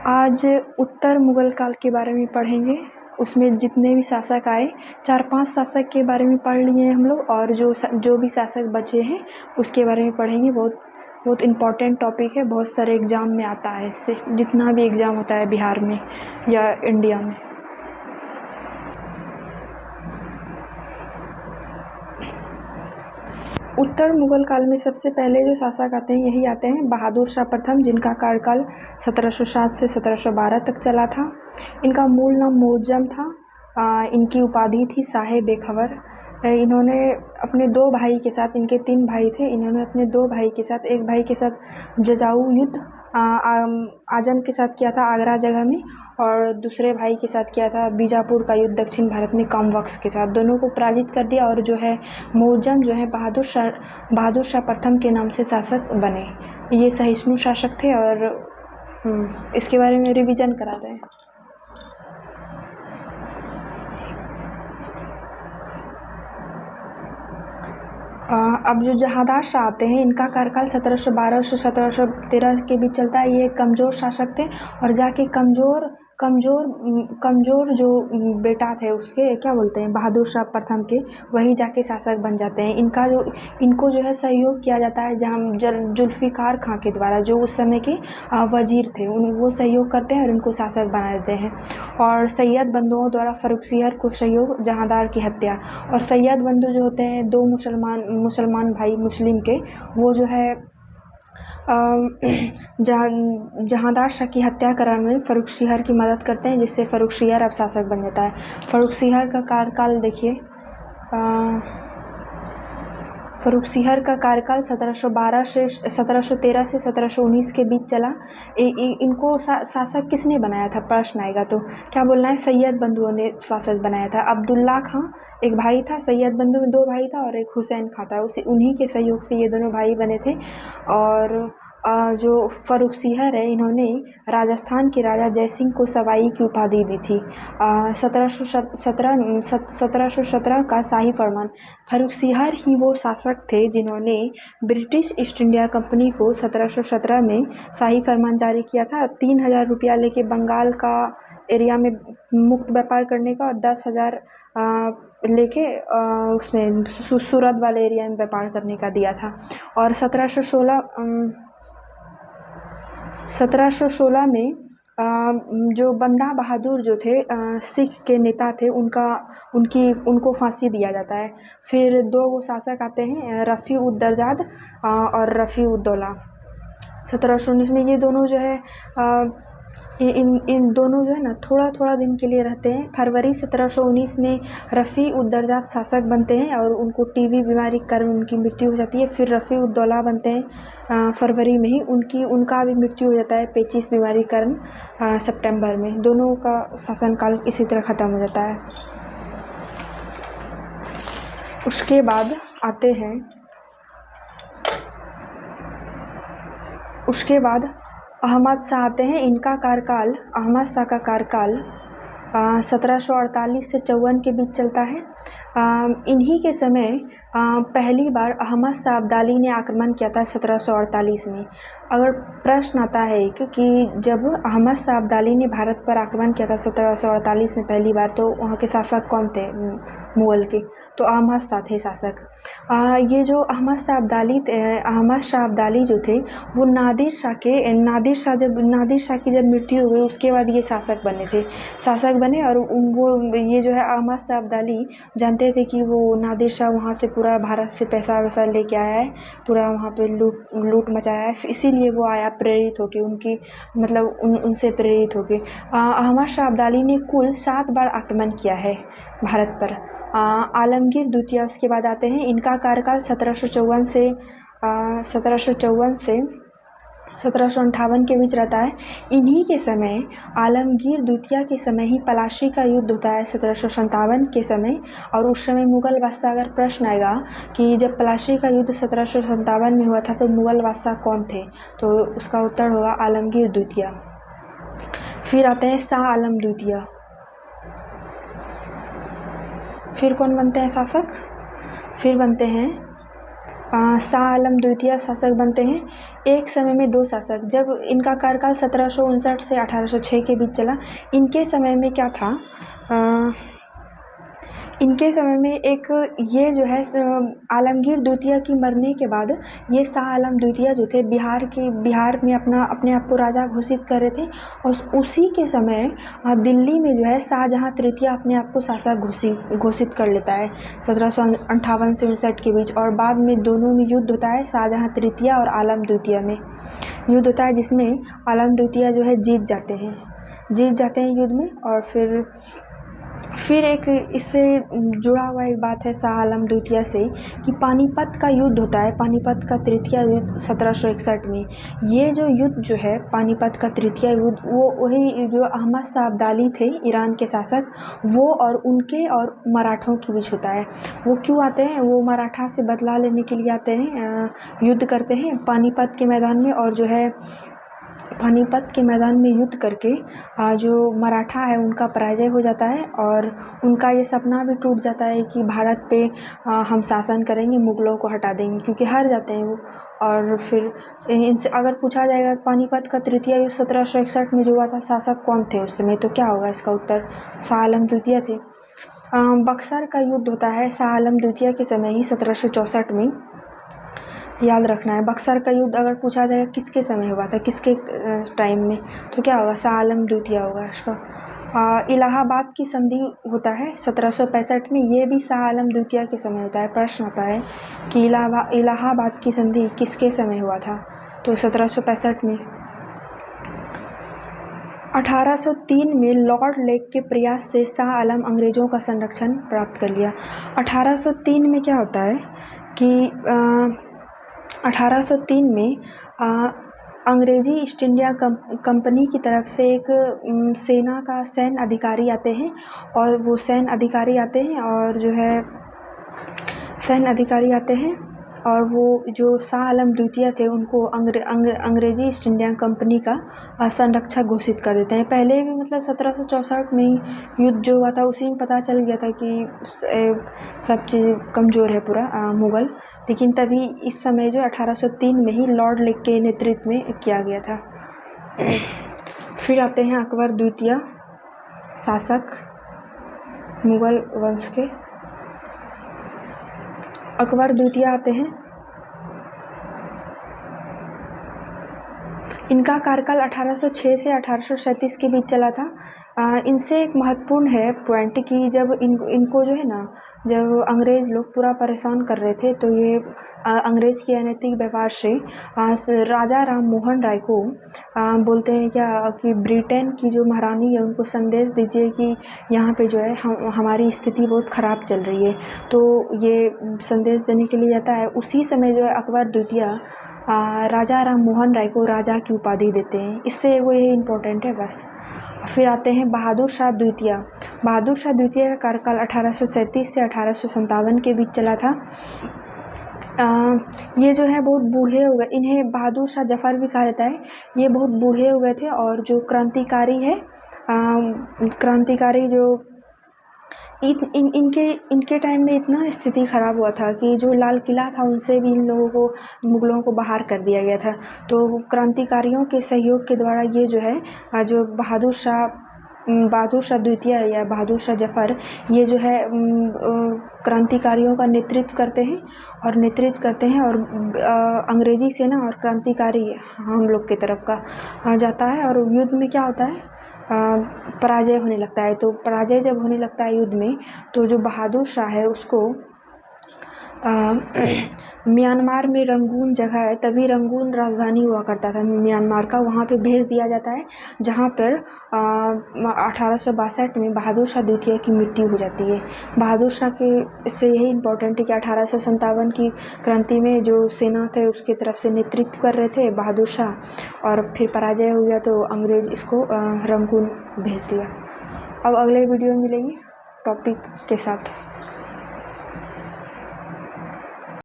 आज उत्तर मुगल काल के बारे में पढ़ेंगे। उसमें जितने भी शासक आए, 4-5 शासक के बारे में पढ़ लिए हैं हम लोग, और जो भी शासक बचे हैं उसके बारे में पढ़ेंगे। बहुत इम्पोर्टेंट टॉपिक है, बहुत सारे एग्ज़ाम में आता है इससे, जितना भी एग्ज़ाम होता है बिहार में या इंडिया में। उत्तर मुगल काल में सबसे पहले जो शासक आते हैं यही आते हैं बहादुर शाह प्रथम, जिनका कार्यकाल 1707 से 1712 तक चला था। इनका मूल नाम मुअज्जम था। इनकी उपाधि थी शाह बेखबर। इन्होंने अपने 2 भाई के साथ, इनके 3 भाई थे, इन्होंने अपने 2 भाई के साथ, एक भाई के साथ जजाऊ युद्ध आजम के साथ किया था आगरा जगह में, और दूसरे भाई के साथ किया था बीजापुर का युद्ध दक्षिण भारत में कामवक्स के साथ। दोनों को पराजित कर दिया, और जो है मुअज्जम जो है बहादुर शाह प्रथम के नाम से शासक बने। ये सहिष्णु शासक थे, और इसके बारे में रिवीजन करा रहे हैं। अब जो जहांदार शाह आते हैं, इनका कार्यकाल 1712 से 1713 के बीच चलता है। ये कमज़ोर शासक थे, और जाके कमज़ोर जो बेटा थे उसके, क्या बोलते हैं, बहादुर शाह प्रथम के, वही जाके शासक बन जाते हैं। इनको जो है सहयोग किया जाता है जुल्फ़िकार खां के द्वारा, जो उस समय के वज़ीर थे। वो सहयोग करते हैं और इनको शासक बना देते हैं। और सैयद बंधुओं द्वारा फ़र्रुखसिहर को सहयोग, जहांदार की हत्या। और सैयद बंधु जो होते हैं 2 मुसलमान भाई मुस्लिम के, वो जो है जहांदार शाह की हत्या कराने में फ़र्रुखसिहर की मदद करते हैं, जिससे फ़र्रुखसिहर अब शासक बन जाता है। फ़र्रुखसिहर का कार्यकाल देखिए, फ़र्रुखसिहर का कार्यकाल 1713 से 1719 के बीच चला। इनको शासक किसने बनाया था, प्रश्न आएगा तो क्या बोलना है, सैयद बंधुओं ने शासक बनाया था। अब्दुल्ला खां एक भाई था, सैयद बंधु में 2 भाई था, और एक हुसैन खां था। उन्हीं के सहयोग से ये दोनों भाई बने थे। और जो फ़र्रुखसिहर है, इन्होंने राजस्थान के राजा जयसिंह को सवाई की उपाधि दी थी। 1717 का शाही फरमान। फ़र्रुखसिहर ही वो शासक थे जिन्होंने ब्रिटिश ईस्ट इंडिया कंपनी को 1717 में शाही फरमान जारी किया था। 3000 रुपया लेके बंगाल का एरिया में मुक्त व्यापार करने का, और 10,000 लेके उसमें सूरत वाले एरिया में व्यापार करने का दिया था। और 1716 में जो बंदा बहादुर जो थे, सिख के नेता थे, उनको फांसी दिया जाता है। फिर 2 शासक आते हैं, रफ़ी उद दरजाद और रफ़ी उद दौला। 1719 में ये दोनों जो है इन दोनों जो है ना थोड़ा दिन के लिए रहते हैं। फरवरी 1719 में रफ़ी उद दरजाद शासक बनते हैं, और उनको टीबी बीमारी के कारण उनकी मृत्यु हो जाती है। फिर रफ़ी उद दौला बनते हैं फरवरी में ही, उनका भी मृत्यु हो जाता है पेचिश बीमारी के कारण सितंबर में। दोनों का शासनकाल इसी तरह ख़त्म हो जाता है। उसके बाद अहमद शाह आते हैं। अहमद शाह का कार्यकाल 1748 से 54 के बीच चलता है। इन्हीं के समय पहली बार अहमद शाह अब्दाली ने आक्रमण किया था 1748 में। अगर प्रश्न आता है कि जब अहमद शाह अब्दाली ने भारत पर आक्रमण किया था 1748 में पहली बार, तो वहाँ के शासक कौन थे मुग़ल के, तो अहमद शाह थे शासक। ये जो अहमद शाह अब्दाली जो थे, वो नादिर शाह की जब मृत्यु हो गई, उसके बाद ये शासक बने। और वो ये जो है अहमद शाह अब्दाली जानते थे कि वो नादिर शाह वहाँ से पूरा भारत से पैसा वैसा लेके आया है, पूरा वहाँ पे लूट मचाया है, इसीलिए वो आया प्रेरित होके, उनसे प्रेरित होके। अहमद शाह अब्दाली ने कुल 7 बार आक्रमण किया है भारत पर। आलमगीर द्वितीय उसके बाद आते हैं। इनका कार्यकाल 1754 से 1758 के बीच रहता है। इन्हीं के समय, आलमगीर द्वितीय के समय ही पलाशी का युद्ध होता है 1757 के समय। और उस समय मुग़ल बादशाह, अगर प्रश्न आएगा कि जब पलाशी का युद्ध 1757 में हुआ था तो मुग़ल बादशाह कौन थे, तो उसका उत्तर होगा आलमगीर द्वितीय। फिर आते हैं शाह आलम द्वितीय। फिर कौन बनते हैं शासक, फिर बनते हैं शाह आलम द्वितीय शासक बनते हैं। एक समय में 2 शासक, जब इनका कार्यकाल 1759 से 1806 के बीच चला। इनके समय में क्या था, इनके समय में एक ये जो है आलमगीर द्वितीय की मरने के बाद ये शाह आलम द्वितीय जो थे बिहार में अपने आप को राजा घोषित कर रहे थे। और उसी के समय दिल्ली में जो है शाहजहां तृतीय अपने आप को शासक घोषित कर लेता है 1758 से 59 के बीच। और बाद में दोनों में युद्ध होता है, शाहजहां तृतीय और आलम द्वितीय में युद्ध होता है, जिसमें आलम द्वितीय जो है जीत जाते हैं युद्ध में। और फिर एक इससे जुड़ा हुआ एक बात है शाह आलम द्वितीय से कि पानीपत का युद्ध होता है, पानीपत का तृतीय युद्ध 1761 में। ये जो युद्ध जो है पानीपत का तृतीय युद्ध, वो वही जो अहमद शाह अब्दाली थे ईरान के शासक, वो और उनके और मराठों के बीच होता है। वो क्यों आते हैं, वो मराठा से बदला लेने के लिए आते हैं, युद्ध करते हैं पानीपत के मैदान में। और जो है पानीपत के मैदान में युद्ध करके जो मराठा है उनका पराजय हो जाता है। और उनका ये सपना भी टूट जाता है कि भारत पे हम शासन करेंगे, मुगलों को हटा देंगे, क्योंकि हार जाते हैं वो। और फिर इनसे अगर पूछा जाएगा पानीपत का तृतीय युद्ध 1761 में जो हुआ था, शासक कौन थे उस समय, तो क्या होगा इसका उत्तर, शाह आलम द्वितीय थे। बक्सर का युद्ध होता है शाह आलम द्वितीय के समय ही 1764 में, याद रखना है। बक्सर का युद्ध अगर पूछा जाएगा किसके समय हुआ था, किसके टाइम में, तो क्या होगा, शाह आलम द्वितीय होगा इसका। इलाहाबाद की संधि होता है 1765 में, ये भी शाह आलम द्वितीय के समय होता है। प्रश्न आता है कि इलाहाबाद की संधि किसके समय हुआ था, तो 1765 में। 1803 में लॉर्ड लेक के प्रयास से शाह आलम अंग्रेज़ों का संरक्षण प्राप्त कर लिया। 1803 में क्या होता है कि 1803 में अंग्रेज़ी ईस्ट इंडिया कंपनी की तरफ से एक सेना का सैन्य अधिकारी आते हैं। और वो सैन्य अधिकारी आते हैं और जो है सैन्य अधिकारी आते हैं और वो जो शाह आलम द्वितीय थे उनको अंग्रेज़ी ईस्ट इंडिया कंपनी का संरक्षक घोषित कर देते हैं। पहले भी मतलब 1764 में ही युद्ध जो हुआ था उसी में पता चल गया था कि सब चीज़ कमज़ोर है पूरा मुग़ल, लेकिन तभी इस समय जो 1803 में ही लॉर्ड लेक के नेतृत्व में किया गया था। फिर आते हैं अकबर द्वितीय शासक मुग़ल वंश के। अकबर द्वितीय आते हैं, इनका कार्यकाल 1806 से 1837 के बीच चला था। इनसे एक महत्वपूर्ण है पॉइंट कि जब इनको जो है ना, जब अंग्रेज़ लोग पूरा परेशान कर रहे थे, तो ये अंग्रेज़ के अनैतिक व्यवहार से राजा राम मोहन राय को बोलते हैं क्या कि ब्रिटेन की जो महारानी है उनको संदेश दीजिए कि यहाँ पे जो है हमारी स्थिति बहुत ख़राब चल रही है। तो ये संदेश देने के लिए जाता है। उसी समय जो है अकबर द्वितीय राजा राम मोहन राय को राजा की उपाधि देते हैं। इससे वो ये इम्पोर्टेंट है बस। फिर आते हैं बहादुर शाह द्वितीय। बहादुर शाह द्वितीय का कार्यकाल 1837 से 1857 के बीच चला था। ये जो है बहुत बूढ़े हो गए, इन्हें बहादुर शाह जफ़र भी कहा जाता है। ये बहुत बूढ़े हो गए थे और जो क्रांतिकारी है, क्रांतिकारी जो इनके टाइम में इतना स्थिति ख़राब हुआ था कि जो लाल किला था उनसे भी इन लोगों को मुग़लों को बाहर कर दिया गया था। तो क्रांतिकारियों के सहयोग के द्वारा ये जो है जो बहादुर शाह द्वितीय या बहादुर शाह जफ़र, ये जो है क्रांतिकारियों का नेतृत्व करते हैं और अंग्रेज़ी सेना और क्रांतिकारी हम लोग की तरफ का जाता है। और युद्ध में क्या होता है, पराजय होने लगता है। तो पराजय जब होने लगता है युद्ध में, तो जो बहादुर शाह है उसको म्यांमार में रंगून जगह है, तभी रंगून राजधानी हुआ करता था म्यांमार का, वहाँ पे भेज दिया जाता है, जहाँ पर 1862 में बहादुर शाह द्वितीय की मृत्यु हो जाती है। बहादुर शाह के इससे यही इम्पोर्टेंट है कि 1857 की क्रांति में जो सेना थे उसकी तरफ से नेतृत्व कर रहे थे बहादुर शाह, और फिर पराजय हो गया तो अंग्रेज़ इसको रंगून भेज दिया। अब अगले वीडियो में मिलेंगे टॉपिक के साथ।